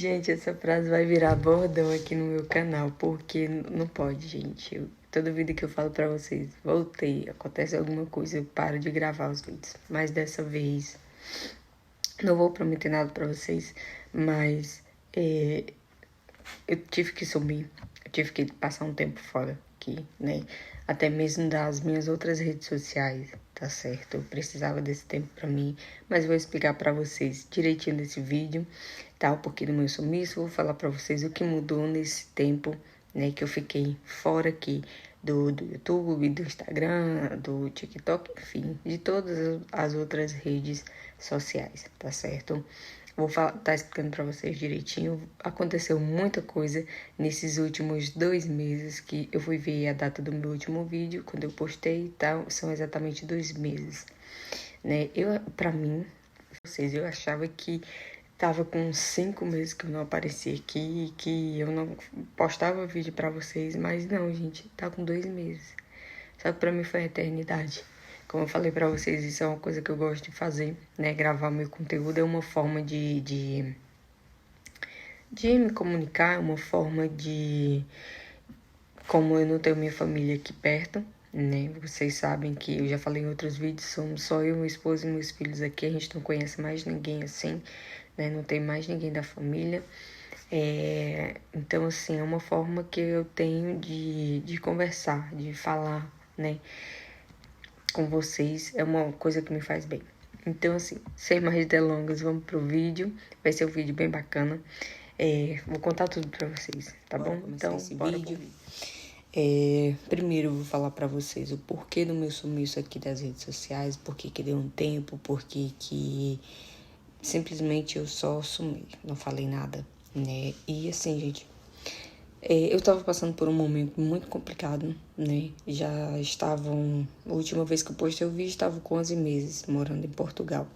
Gente, essa frase vai virar bordão aqui no meu canal, porque não pode, gente. Toda vida que eu falo pra vocês, voltei, acontece alguma coisa, eu paro de gravar os vídeos. Mas dessa vez, não vou prometer nada pra vocês, mas eu tive que sumir, eu tive que passar um tempo fora aqui, né? Até mesmo das minhas outras redes sociais, tá certo? Eu precisava desse tempo pra mim, mas vou explicar pra vocês direitinho nesse vídeo, tá? O porquê do meu sumiço, vou falar pra vocês o que mudou nesse tempo, né? Que eu fiquei fora aqui do YouTube, do Instagram, do TikTok, enfim, de todas as outras redes sociais, tá certo? Vou tá explicando para vocês direitinho. Aconteceu muita coisa nesses últimos 2 meses, que eu fui ver a data do meu último vídeo, quando eu postei e tal, são exatamente 2 meses, né? Pra mim, vocês, eu achava que tava com 5 meses que eu não aparecia aqui, que eu não postava vídeo para vocês, mas não, gente, tá com 2 meses. Só que pra mim foi a eternidade. Como eu falei pra vocês, isso é uma coisa que eu gosto de fazer, né? Gravar meu conteúdo é uma forma de me comunicar, é uma forma de... Como eu não tenho minha família aqui perto, né? Vocês sabem que eu já falei em outros vídeos, somos só eu, meu esposo e meus filhos aqui. A gente não conhece mais ninguém assim, né? Não tem mais ninguém da família. Então, assim, é uma forma que eu tenho de conversar, de falar, né? Com vocês, é uma coisa que me faz bem. Então, assim, sem mais delongas, vamos pro vídeo. Vai ser um vídeo bem bacana. Vou contar tudo pra vocês, tá bom? Então, esse vídeo. Primeiro eu vou falar pra vocês o porquê do meu sumiço aqui das redes sociais, porquê que deu um tempo, porquê que simplesmente eu só sumi, não falei nada, né? E assim, gente, eu tava passando por um momento muito complicado, né? Já estavam... A última vez que eu postei o vídeo, estava com 11 meses morando em Portugal.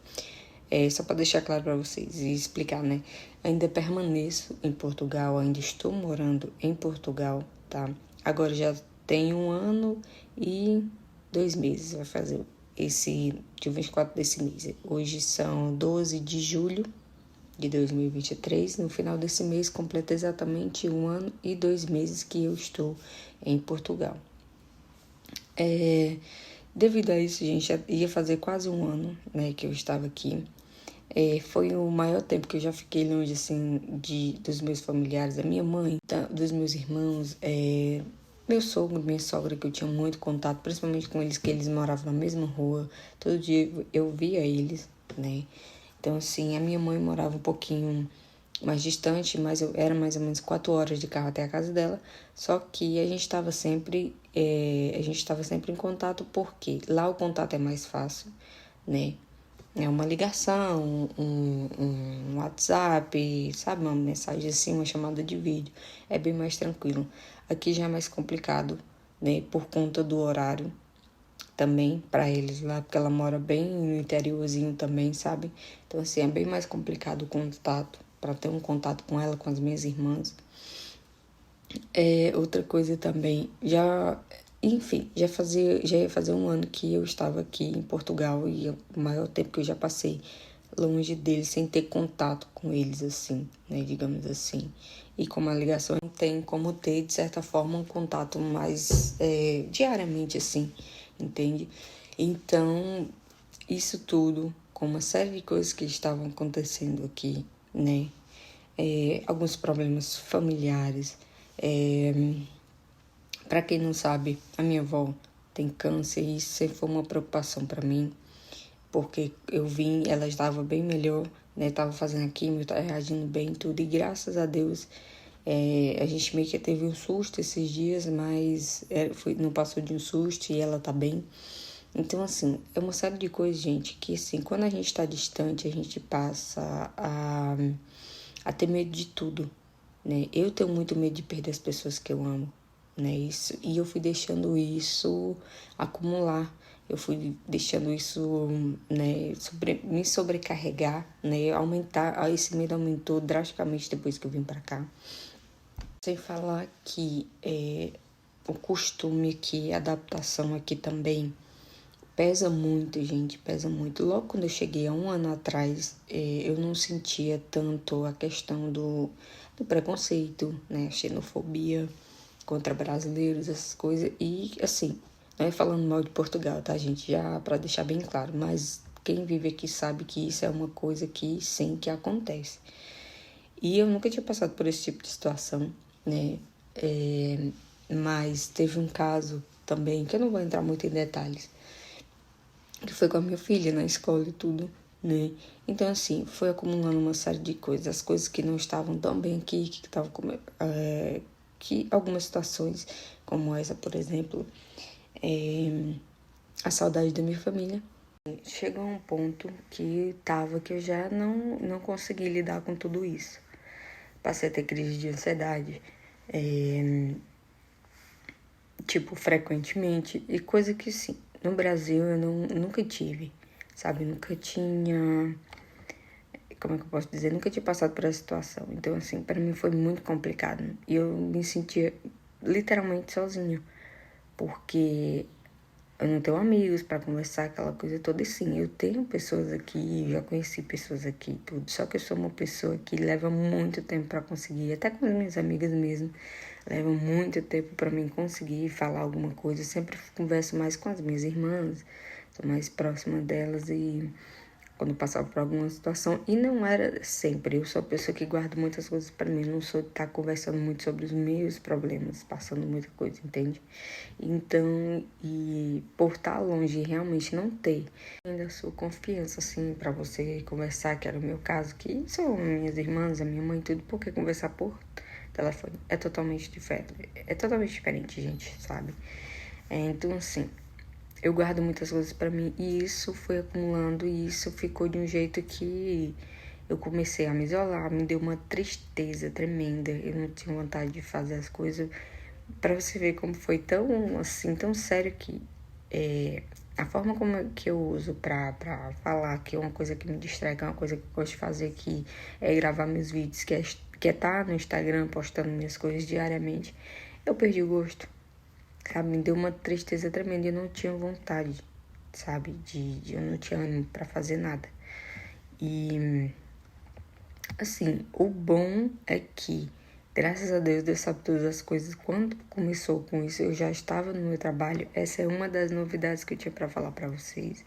Só para deixar claro para vocês e explicar, né? Ainda permaneço em Portugal, ainda estou morando em Portugal, tá? Agora já tem 1 ano e 2 meses, vai fazer dia 24 desse mês. Hoje são 12 de julho de 2023, no final desse mês completa exatamente 1 ano e 2 meses que eu estou em Portugal. Devido a isso, gente, já ia fazer quase 1 ano, né, que eu estava aqui. Foi o maior tempo que eu já fiquei longe, assim, dos meus familiares, da minha mãe, dos meus irmãos, meu sogro, minha sogra, que eu tinha muito contato, principalmente com eles, que eles moravam na mesma rua. Todo dia eu via eles, né? Então, assim, a minha mãe morava um pouquinho mais distante, mas era mais ou menos 4 horas de carro até a casa dela. Só que a gente estava sempre em contato, porque lá o contato é mais fácil, né? É uma ligação, um WhatsApp, sabe? Uma mensagem assim, uma chamada de vídeo. É bem mais tranquilo. Aqui já é mais complicado, né? Por conta do horário também para eles lá, porque ela mora bem no interiorzinho também, sabe? Então, assim, é bem mais complicado o contato, para ter um contato com ela, com as minhas irmãs. Outra coisa também, enfim, já ia fazer 1 ano que eu estava aqui em Portugal e o maior tempo que eu já passei longe deles, sem ter contato com eles, assim, né, digamos assim. E como a ligação não tem como ter, de certa forma, um contato mais diariamente, assim, entende? Então, isso tudo, com uma série de coisas que estavam acontecendo aqui, né? Alguns problemas familiares. Para quem não sabe, a minha avó tem câncer e isso sempre foi uma preocupação para mim, porque eu vim, ela estava bem melhor, né? Tava fazendo químio, tava reagindo bem e tudo, e graças a Deus a gente meio que teve um susto esses dias, mas não passou de um susto e ela tá bem. Então, assim, é uma série de coisas, gente, que, assim, quando a gente tá distante, a gente passa a ter medo de tudo, né? Eu tenho muito medo de perder as pessoas que eu amo, né? E eu fui deixando isso acumular. Eu fui deixando isso, né, me sobrecarregar, né? Esse medo aumentou drasticamente depois que eu vim pra cá. Sem falar que o costume aqui, a adaptação aqui também, Pesa muito, gente, pesa muito. Logo quando eu cheguei há um ano atrás, eu não sentia tanto a questão do preconceito, né? Xenofobia contra brasileiros, essas coisas. E, assim, não é falando mal de Portugal, tá, gente? Já para deixar bem claro, mas quem vive aqui sabe que isso é uma coisa que, sim, que acontece. E eu nunca tinha passado por esse tipo de situação, né? Mas teve um caso também, que eu não vou entrar muito em detalhes, que foi com a minha filha na escola e tudo, né? Então, assim, foi acumulando uma série de coisas, as coisas que não estavam tão bem aqui, que estavam que algumas situações, como essa, por exemplo, a saudade da minha família. Chegou a um ponto que eu já não consegui lidar com tudo isso. Passei a ter crise de ansiedade, frequentemente, e coisa que, sim, no Brasil eu nunca tive, sabe? Nunca tinha, como é que eu posso dizer? Nunca tinha passado por essa situação. Então, assim, para mim foi muito complicado. E eu me sentia literalmente sozinha, porque eu não tenho amigos para conversar, aquela coisa toda. E sim, eu tenho pessoas aqui, já conheci pessoas aqui e tudo. Só que eu sou uma pessoa que leva muito tempo para conseguir, até com as minhas amigas mesmo, leva muito tempo para mim conseguir falar alguma coisa. Eu sempre converso mais com as minhas irmãs, sou mais próxima delas e quando passava por alguma situação, e não era sempre. Eu sou a pessoa que guarda muitas coisas para mim, não sou de estar conversando muito sobre os meus problemas, passando muita coisa, entende? Então, e por estar longe e realmente não ter ainda a sua confiança, assim, para você conversar, que era o meu caso, que são minhas irmãs, a minha mãe, tudo, porque conversar por telefone é totalmente diferente. É totalmente diferente, gente, sabe? Então, assim, eu guardo muitas coisas para mim e isso foi acumulando e isso ficou de um jeito que eu comecei a me isolar, me deu uma tristeza tremenda. Eu não tinha vontade de fazer as coisas. Para você ver como foi tão assim, tão sério que a forma que eu uso pra falar que é uma coisa que me distrai, que é uma coisa que eu gosto de fazer, que é gravar meus vídeos, que é tá no Instagram postando minhas coisas diariamente, eu perdi o gosto, sabe? Me deu uma tristeza tremenda e eu não tinha vontade, sabe? Eu não tinha ânimo pra fazer nada. E, assim, o bom é que, graças a Deus sabe todas as coisas. Quando começou com isso, eu já estava no meu trabalho. Essa é uma das novidades que eu tinha para falar para vocês.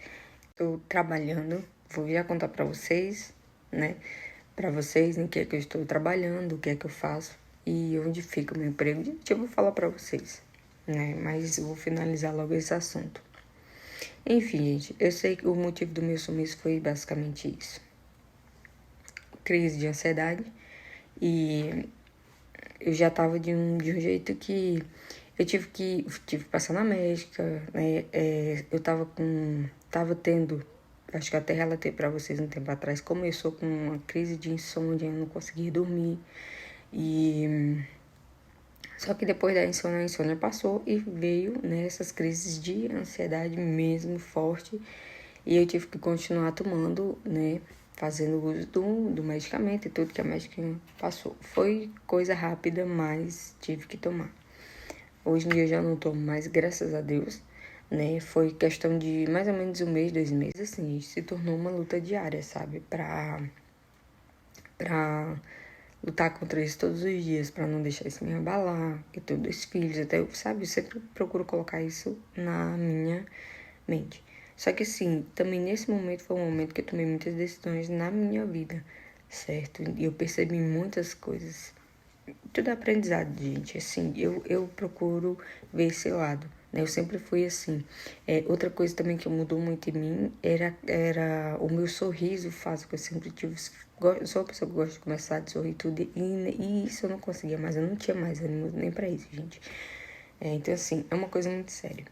Estou trabalhando, vou já contar para vocês, né? Para vocês em que é que eu estou trabalhando, o que é que eu faço e onde fica o meu emprego. Gente, eu vou falar para vocês, né? Mas eu vou finalizar logo esse assunto. Enfim, gente, eu sei que o motivo do meu sumiço foi basicamente isso. Crise de ansiedade e eu já tava de um jeito que eu tive que passar na médica, né? Eu tava tendo, acho que até relatei pra vocês um tempo atrás, começou com uma crise de insônia, eu não conseguia dormir. E só que depois da insônia, a insônia passou e veio, né, essas crises de ansiedade mesmo forte. E eu tive que continuar tomando, né, fazendo uso do medicamento e tudo que a médica passou. Foi coisa rápida, mas tive que tomar. Hoje em dia eu já não tomo mais, graças a Deus, né? Foi questão de mais ou menos um mês, 2 meses, assim, se tornou uma luta diária, sabe? Pra lutar contra isso todos os dias, pra não deixar isso me abalar, e todos os filhos, até, sabe? Eu sempre procuro colocar isso na minha mente. Só que assim, também nesse momento foi um momento que eu tomei muitas decisões na minha vida, certo? E eu percebi muitas coisas. Tudo é aprendizado, gente. Assim, eu procuro ver esse lado, né? Eu sempre fui assim. Outra coisa também que mudou muito em mim era o meu sorriso fácil, que eu sempre tive. Eu sou uma pessoa que gosta de começar a sorrir tudo, e isso eu não conseguia mais, eu não tinha mais ânimo nem pra isso, gente. Então, assim, é uma coisa muito séria.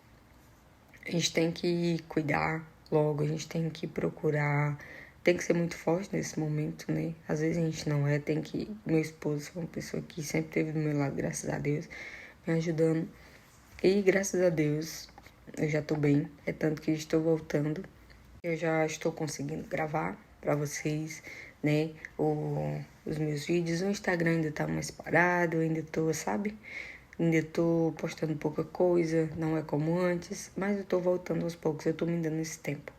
A gente tem que cuidar logo, a gente tem que procurar, tem que ser muito forte nesse momento, né? Às vezes a gente não é, tem que... Meu esposo foi uma pessoa que sempre esteve do meu lado, graças a Deus, me ajudando. E graças a Deus eu já tô bem, é tanto que estou voltando. Eu já estou conseguindo gravar pra vocês, né? Os meus vídeos, o Instagram ainda tá mais parado, eu ainda tô, sabe? Ainda tô postando pouca coisa, não é como antes, mas eu tô voltando aos poucos, eu tô me dando esse tempo,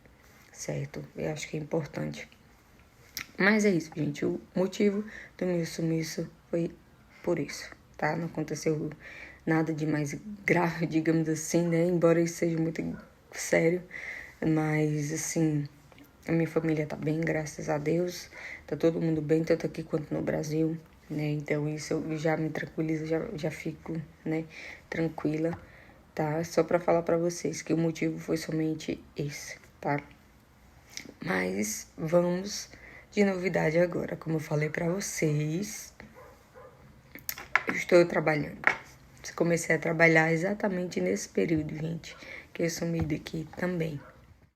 certo? Eu acho que é importante. Mas é isso, gente. O motivo do meu sumiço foi por isso, tá? Não aconteceu nada de mais grave, digamos assim, né? Embora isso seja muito sério. Mas, assim, a minha família tá bem, graças a Deus. Tá todo mundo bem, tanto aqui quanto no Brasil, né? Então isso já me tranquiliza, já fico, né, tranquila, tá? Só pra falar pra vocês que o motivo foi somente esse, tá? Mas vamos de novidade agora. Como eu falei pra vocês, eu estou trabalhando. Comecei a trabalhar exatamente nesse período, gente, que eu sumi daqui também.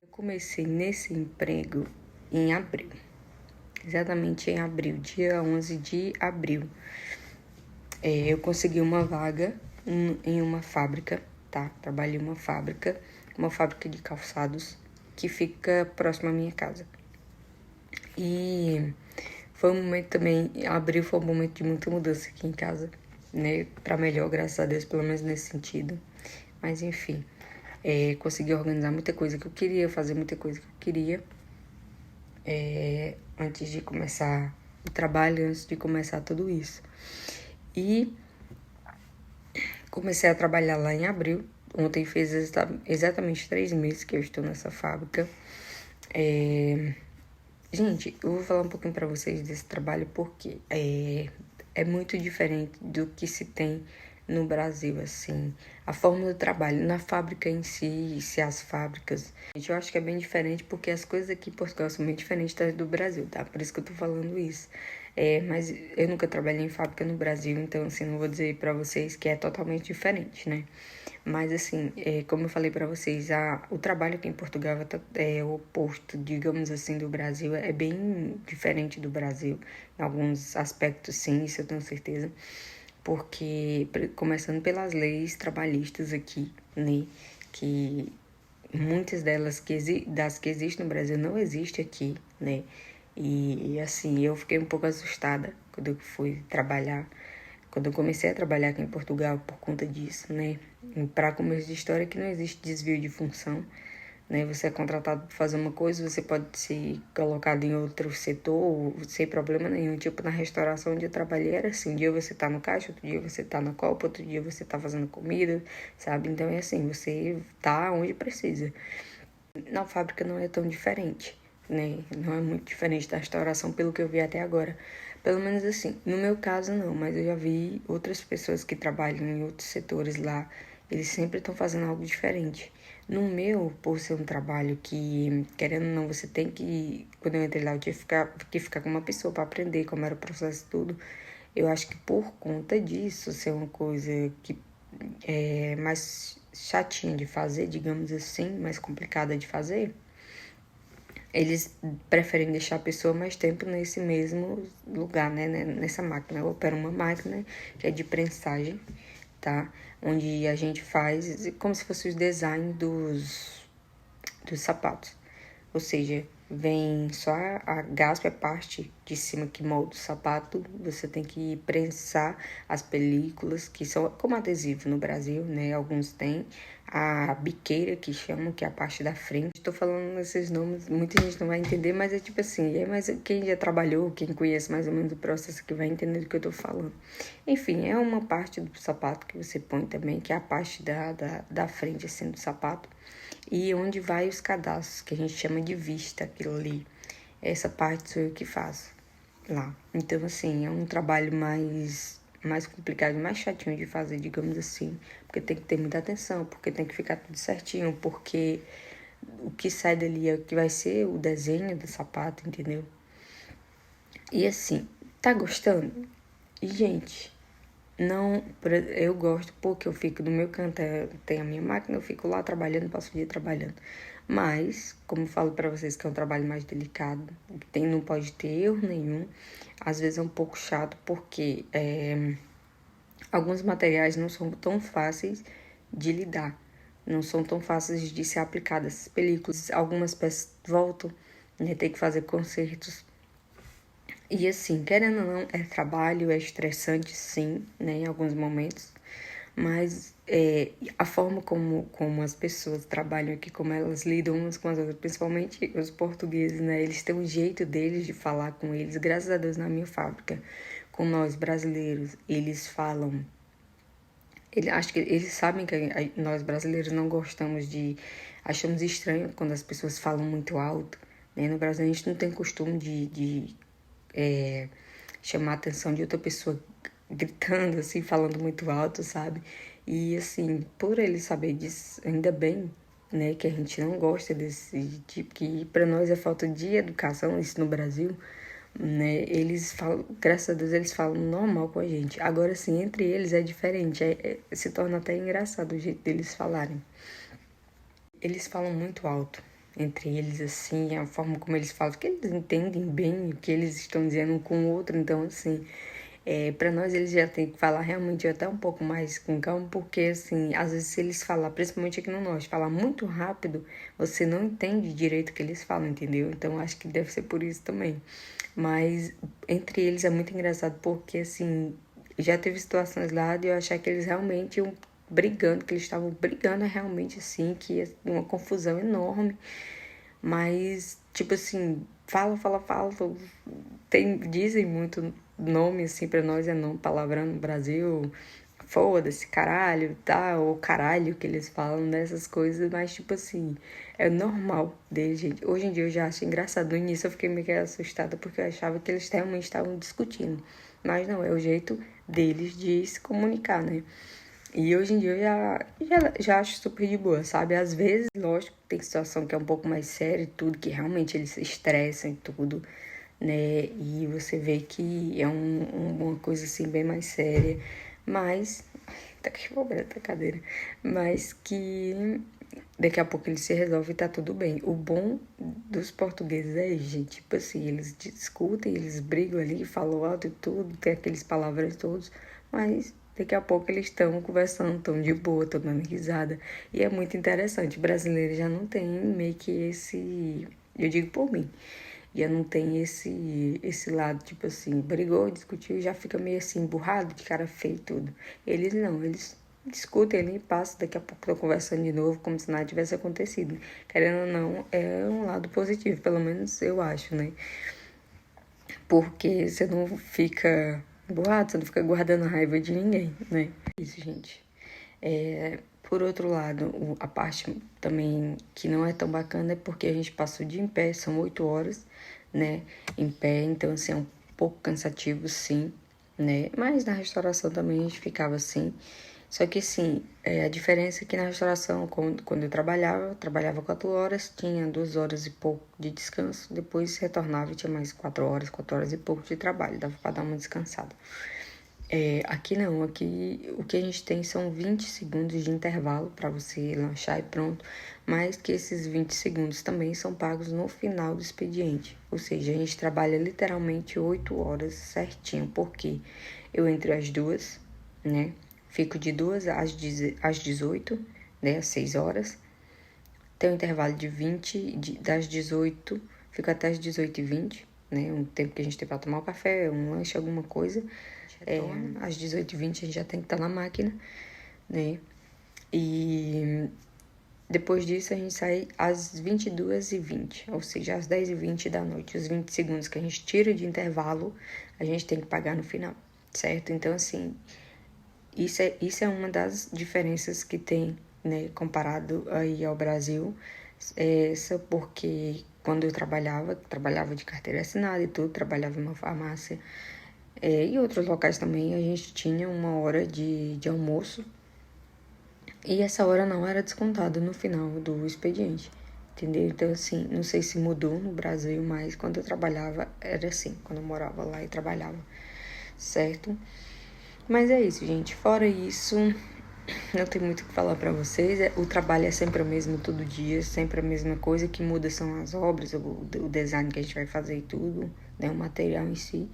Eu comecei nesse emprego em abril. Exatamente em abril, dia 11 de abril. Eu consegui uma vaga em uma fábrica, tá? Trabalhei em uma fábrica de calçados que fica próximo à minha casa. E foi um momento também, abril foi um momento de muita mudança aqui em casa, né? Pra melhor, graças a Deus, pelo menos nesse sentido. Mas enfim, consegui organizar muita coisa que eu queria, fazer muita coisa que eu queria. Antes de começar o trabalho, antes de começar tudo isso. E comecei a trabalhar lá em abril. Ontem fez exatamente 3 meses que eu estou nessa fábrica. Gente, eu vou falar um pouquinho pra vocês desse trabalho porque é muito diferente do que se tem no Brasil, assim. A forma do trabalho, na fábrica em si, se as fábricas. Gente, eu acho que é bem diferente porque as coisas aqui em Portugal são bem diferentes das do Brasil, tá? Por isso que eu tô falando isso. Mas eu nunca trabalhei em fábrica no Brasil, então, assim, não vou dizer pra vocês que é totalmente diferente, né? Mas, assim, como eu falei pra vocês, o trabalho aqui em Portugal é o oposto, digamos assim, do Brasil. É bem diferente do Brasil. Em alguns aspectos, sim, isso eu tenho certeza. Porque, começando pelas leis trabalhistas aqui, né? Que muitas delas das que existem no Brasil não existem aqui, né? E assim, eu fiquei um pouco assustada quando eu fui trabalhar, quando eu comecei a trabalhar aqui em Portugal por conta disso, né? Para começo de história que não existe desvio de função, né? Você é contratado para fazer uma coisa, você pode ser colocado em outro setor sem problema nenhum. Tipo, na restauração onde eu trabalhei era assim, um dia você tá no caixa, outro dia você tá na copa, outro dia você tá fazendo comida, sabe? Então é assim, você tá onde precisa. Na fábrica não é tão diferente, né? Não é muito diferente da restauração pelo que eu vi até agora. Pelo menos assim, no meu caso não, mas eu já vi outras pessoas que trabalham em outros setores lá, eles sempre estão fazendo algo diferente. No meu, por ser um trabalho que, querendo ou não, você tem que... Quando eu entrei lá, eu tinha que ficar com uma pessoa para aprender como era o processo e tudo. Eu acho que por conta disso, ser uma coisa que é mais chatinha de fazer, digamos assim, mais complicada de fazer, eles preferem deixar a pessoa mais tempo nesse mesmo lugar, né? Nessa máquina. Eu opero uma máquina que é de prensagem, tá? Onde a gente faz como se fosse os designs dos sapatos. Ou seja, vem só a gaspa, a parte de cima que molda o sapato. Você tem que prensar as películas, que são como adesivo no Brasil, né? Alguns têm. A biqueira, que chamam, que é a parte da frente. Estou falando esses nomes, muita gente não vai entender, mas é tipo assim, mas quem já trabalhou, quem conhece mais ou menos o processo que vai entender do que eu tô falando. Enfim, é uma parte do sapato que você põe também, que é a parte da frente, assim, do sapato. E onde vai os cadastros, que a gente chama de vista, aquilo ali. Essa parte sou eu que faço lá. Então, assim, é um trabalho mais complicado, mais chatinho de fazer, digamos assim. Porque tem que ter muita atenção, porque tem que ficar tudo certinho, porque o que sai dali é o que vai ser o desenho do sapato, entendeu? E assim, tá gostando? E, gente, não, eu gosto porque eu fico no meu canto, tem a minha máquina, eu fico lá trabalhando, passo o dia trabalhando. Mas, como eu falo pra vocês que é um trabalho mais delicado, não pode ter erro nenhum. Às vezes é um pouco chato porque alguns materiais não são tão fáceis de lidar, não são tão fáceis de ser aplicadas. As películas, algumas peças voltam, né, tem que fazer consertos. E assim, querendo ou não, é trabalho, é estressante sim, né, em alguns momentos. Mas a forma como as pessoas trabalham aqui, como elas lidam umas com as outras, principalmente os portugueses, né? Eles têm um jeito deles de falar com eles. Graças a Deus, na minha fábrica, com nós brasileiros, eles falam... acho que eles sabem que nós brasileiros não gostamos de... Achamos estranho quando as pessoas falam muito alto, né? No Brasil, a gente não tem costume de chamar a atenção de outra pessoa gritando, assim, falando muito alto, sabe? E, assim, por ele saber disso, ainda bem, né, que a gente não gosta desse tipo, que para nós é falta de educação, isso no Brasil, né? Eles falam, graças a Deus, eles falam normal com a gente. Agora, assim, entre eles é diferente, se torna até engraçado o jeito deles falarem. Eles falam muito alto entre eles, assim, a forma como eles falam, porque eles entendem bem o que eles estão dizendo um com o outro, então, assim, para nós eles já têm que falar realmente até um pouco mais com calma, porque, assim, às vezes se eles falar, principalmente aqui no norte, falar muito rápido, você não entende direito o que eles falam, entendeu? Então, acho que deve ser por isso também. Mas entre eles é muito engraçado, porque, assim, já teve situações lá de eu achar que eles realmente iam brigando, que eles estavam brigando realmente, assim, que ia uma confusão enorme. Mas, tipo assim, fala. Dizem muito nome, assim, pra nós é nome, palavrão no Brasil. Foda-se, caralho, tá? Ou caralho que eles falam dessas coisas, mas, tipo assim, é normal deles, gente. Hoje em dia eu já acho engraçado. No início eu fiquei meio assustada porque eu achava que eles realmente estavam discutindo. Mas não, é o jeito deles de se comunicar, né? E hoje em dia eu já acho super de boa, sabe? Às vezes, lógico, tem situação que é um pouco mais séria e tudo, que realmente eles se estressam e tudo, né? E você vê que é uma coisa assim bem mais séria, mas... Tá quebrando a cadeira. Mas que daqui a pouco ele se resolve e tá tudo bem. O bom dos portugueses é, gente, tipo assim, eles discutem, eles brigam ali, falam alto e tudo, tem aqueles palavrões todos, mas daqui a pouco eles estão conversando, estão de boa, estão dando risada. E é muito interessante. O brasileiro já não tem meio que esse... Eu digo por mim. Já não tem esse lado, tipo assim, brigou, discutiu, já fica meio assim, emburrado, de cara feia e tudo. Eles não, eles discutem ali, passam, daqui a pouco estão conversando de novo, como se nada tivesse acontecido. Querendo ou não, é um lado positivo, pelo menos eu acho, né? Porque você não fica emburrado, você não fica guardando raiva de ninguém, né? Isso, gente. Por outro lado, a parte também que não é tão bacana é porque a gente passa o dia em pé, são 8 horas, né, em pé, então assim, é um pouco cansativo, sim, né, mas na restauração também a gente ficava assim, só que assim, a diferença é que na restauração, quando eu trabalhava 4 horas, tinha 2 horas e pouco de descanso, depois retornava e tinha mais 4 horas e pouco de trabalho, dava pra dar uma descansada. Aqui não, aqui o que a gente tem são 20 segundos de intervalo para você lanchar e pronto, mas que esses 20 segundos também são pagos no final do expediente. Ou seja, a gente trabalha literalmente 8 horas certinho, porque eu entro às 2, né? Fico de 2 às 18, né? Às 6 horas. Tem um intervalo de 20, das 18, fico até as 18h20, né? Um tempo que a gente tem para tomar um café, um lanche, alguma coisa. Às 18h20 a gente já tem que estar na máquina, né? E depois disso a gente sai às 22h20, ou seja, às 10h20 da noite. Os 20 segundos que a gente tira de intervalo, a gente tem que pagar no final, certo? Então, assim, isso é uma das diferenças que tem, né, comparado aí ao Brasil. Essa porque quando eu trabalhava de carteira assinada e tudo, trabalhava em uma farmácia, e outros locais também, a gente tinha uma hora de almoço e essa hora não era descontada no final do expediente, entendeu? Então, assim, não sei se mudou no Brasil, mas quando eu trabalhava era assim, quando eu morava lá e trabalhava, certo? Mas é isso, gente. Fora isso, não tem muito o que falar pra vocês. O trabalho é sempre o mesmo todo dia, sempre a mesma coisa. O que muda são as obras, o design que a gente vai fazer e tudo, né? O material em si.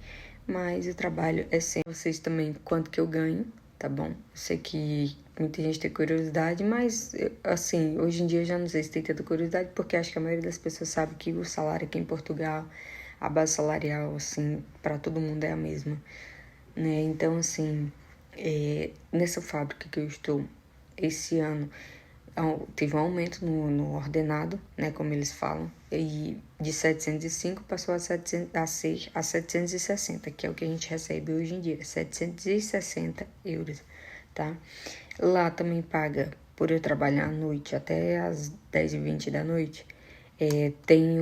Mas o trabalho é sempre vocês também, quanto que eu ganho, tá bom? Eu sei que muita gente tem curiosidade, mas, assim, hoje em dia eu já não sei se tem tanta curiosidade, porque acho que a maioria das pessoas sabe que o salário aqui em Portugal, a base salarial, assim, para todo mundo é a mesma, né? Então, assim, Nessa fábrica que eu estou, esse ano, teve um aumento no ordenado, né, como eles falam, e de 705 passou a 760, que é o que a gente recebe hoje em dia, 760 euros, tá? Lá também paga, por eu trabalhar à noite, até às 10h20 da noite, tem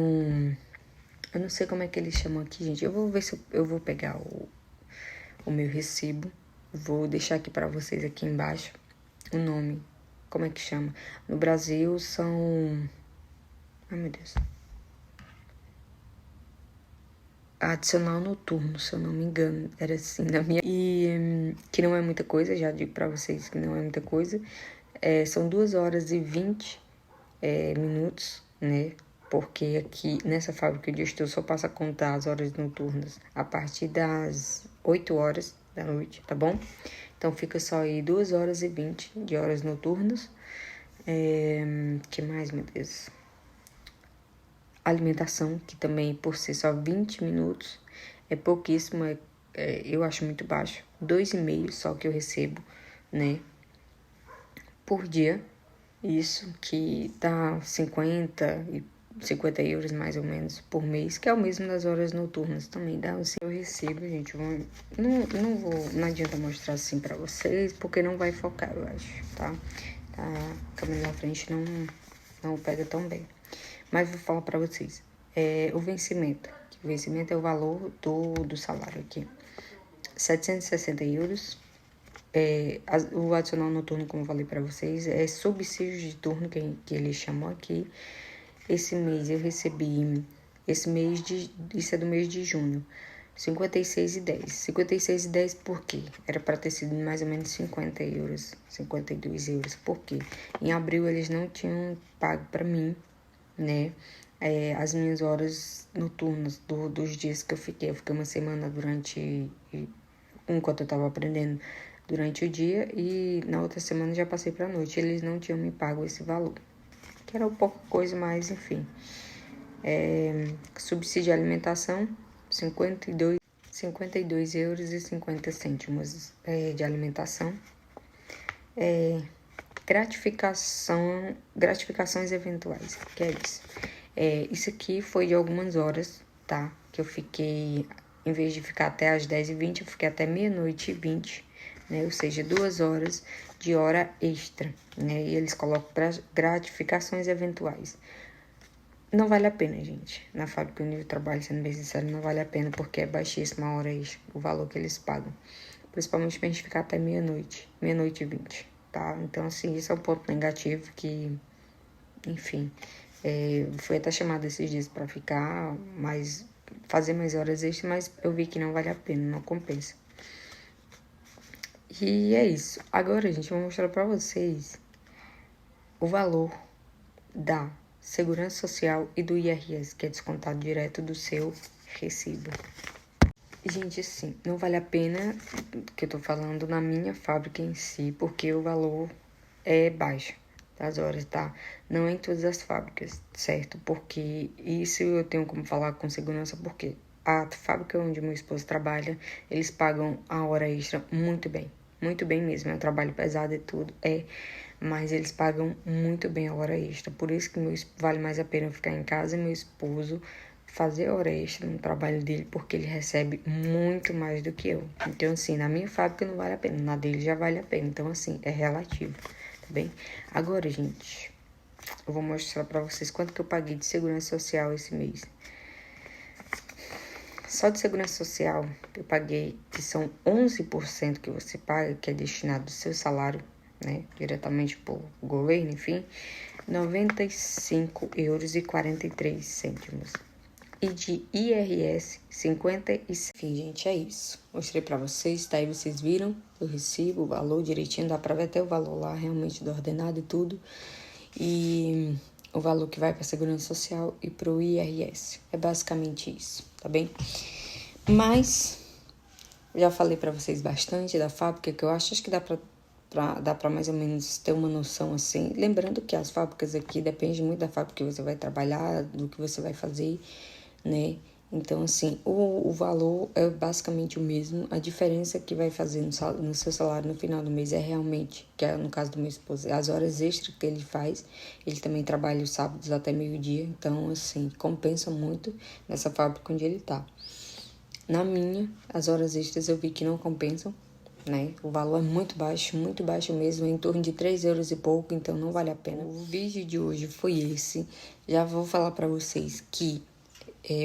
eu não sei como é que eles chamam aqui, gente, eu vou ver se eu vou pegar o meu recibo, vou deixar aqui para vocês aqui embaixo, o nome, como é que chama? No Brasil são... Ai, meu Deus. Adicional noturno, se eu não me engano. Era assim na minha... E que não é muita coisa, já digo pra vocês que não é muita coisa. São 2h20 minutos, né? Porque aqui nessa fábrica onde eu estou só passa a contar as horas noturnas a partir das 8h da noite, tá bom? Então fica só aí 2h20 de horas noturnas. Que mais, meu Deus? Alimentação, que também por ser só 20 minutos, é pouquíssimo, eu acho muito baixo. 2,5 só que eu recebo, né? Por dia. Isso que dá 50 euros mais ou menos por mês, que é o mesmo das horas noturnas também dá. Eu recebo, gente, não adianta mostrar assim pra vocês, porque não vai focar, eu acho, tá? A câmera na frente não pega tão bem. Mas vou falar pra vocês, o vencimento. O vencimento é o valor do salário aqui. 760 euros. O adicional noturno, como eu falei pra vocês, é subsídio de turno que eles chamam aqui. Esse mês eu recebi, isso é do mês de junho, 56,10. 56,10 por quê? Era para ter sido mais ou menos 50 euros, 52 euros. Por quê? Em abril eles não tinham pago para mim, né? As minhas horas noturnas dos dias que eu fiquei. Eu fiquei uma semana enquanto eu tava aprendendo durante o dia, e na outra semana já passei pra noite. Eles não tinham me pago esse valor, que era pouca coisa, mas enfim. Subsídio de alimentação, 52 euros e 50 cêntimos de alimentação. Gratificações eventuais, que é isso. Isso aqui foi de algumas horas, tá? Que eu fiquei, em vez de ficar até às 10h20, eu fiquei até 00h20, né? Ou seja, 2 horas de hora extra, né? E eles colocam gratificações eventuais. Não vale a pena, gente. Na fábrica onde eu trabalho, sendo bem sincero, não vale a pena, porque é baixíssima a hora extra, o valor que eles pagam. Principalmente pra gente ficar até 00h20, tá? Então, assim, isso é um ponto negativo que, enfim, fui até chamada esses dias pra ficar, fazer mais horas extras, mas eu vi que não vale a pena, não compensa. E é isso. Agora, gente, eu vou mostrar pra vocês o valor da Segurança Social e do IRS, que é descontado direto do seu recibo. Gente, sim, não vale a pena, que eu tô falando na minha fábrica em si, porque o valor é baixo das horas, tá? Não é em todas as fábricas, certo? Porque isso eu tenho como falar com segurança, porque a fábrica onde meu esposo trabalha, eles pagam a hora extra muito bem mesmo. É um trabalho pesado e tudo, mas eles pagam muito bem a hora extra. Por isso que vale mais a pena eu ficar em casa e meu esposo fazer hora extra no trabalho dele, porque ele recebe muito mais do que eu. Então, assim, na minha fábrica não vale a pena, na dele já vale a pena. Então, assim, é relativo, tá bem? Agora, gente, eu vou mostrar pra vocês quanto que eu paguei de segurança social esse mês. Só de segurança social, eu paguei, que são 11% que você paga, que é destinado ao seu salário, né, diretamente por governo, enfim, 95 euros e 43 cêntimos. E de IRS, 56. Enfim, gente, é isso. Mostrei pra vocês, tá aí, vocês viram o recibo, o valor direitinho, dá pra ver até o valor lá, realmente, do ordenado e tudo. E o valor que vai pra Segurança Social e pro IRS. É basicamente isso, tá bem? Mas, já falei pra vocês bastante da fábrica, que eu acho que dá pra mais ou menos ter uma noção assim. Lembrando que as fábricas aqui depende muito da fábrica que você vai trabalhar, do que você vai fazer, né? Então, assim, o valor é basicamente o mesmo. A diferença que vai fazer no seu salário no final do mês é realmente, que é no caso do meu esposo, as horas extras que ele faz. Ele também trabalha os sábados até meio-dia. Então, assim, compensa muito nessa fábrica onde ele tá. Na minha, as horas extras eu vi que não compensam, né? O valor é muito baixo mesmo, em torno de 3 euros e pouco, então não vale a pena. O vídeo de hoje foi esse. Já vou falar pra vocês que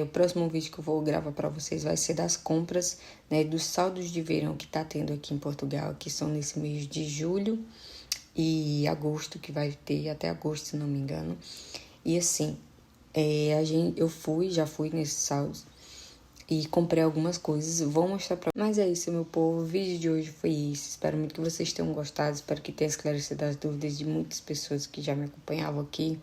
o próximo vídeo que eu vou gravar para vocês vai ser das compras, né, dos saldos de verão que tá tendo aqui em Portugal, que são nesse mês de julho e agosto, que vai ter até agosto, se não me engano. E assim, já fui nesses saldos e comprei algumas coisas, vou mostrar pra... Mas é isso, meu povo, o vídeo de hoje foi isso. Espero muito que vocês tenham gostado, espero que tenha esclarecido as dúvidas de muitas pessoas que já me acompanhavam aqui.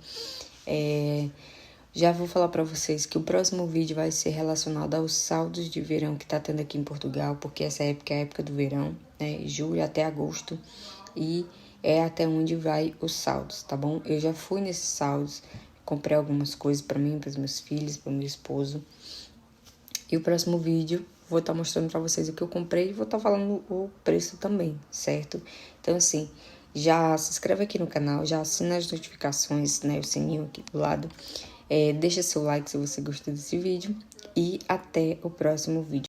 Já vou falar para vocês que o próximo vídeo vai ser relacionado aos saldos de verão que tá tendo aqui em Portugal, porque essa época é a época do verão, né? Julho até agosto, e é até onde vai os saldos, tá bom? Eu já fui nesses saldos, comprei algumas coisas para mim, para os meus filhos, para o meu esposo. E o próximo vídeo vou estar mostrando para vocês o que eu comprei e vou estar falando o preço também, certo? Então, assim, já se inscreve aqui no canal, já assina as notificações, né? O sininho aqui do lado. Deixa seu like se você gostou desse vídeo e até o próximo vídeo.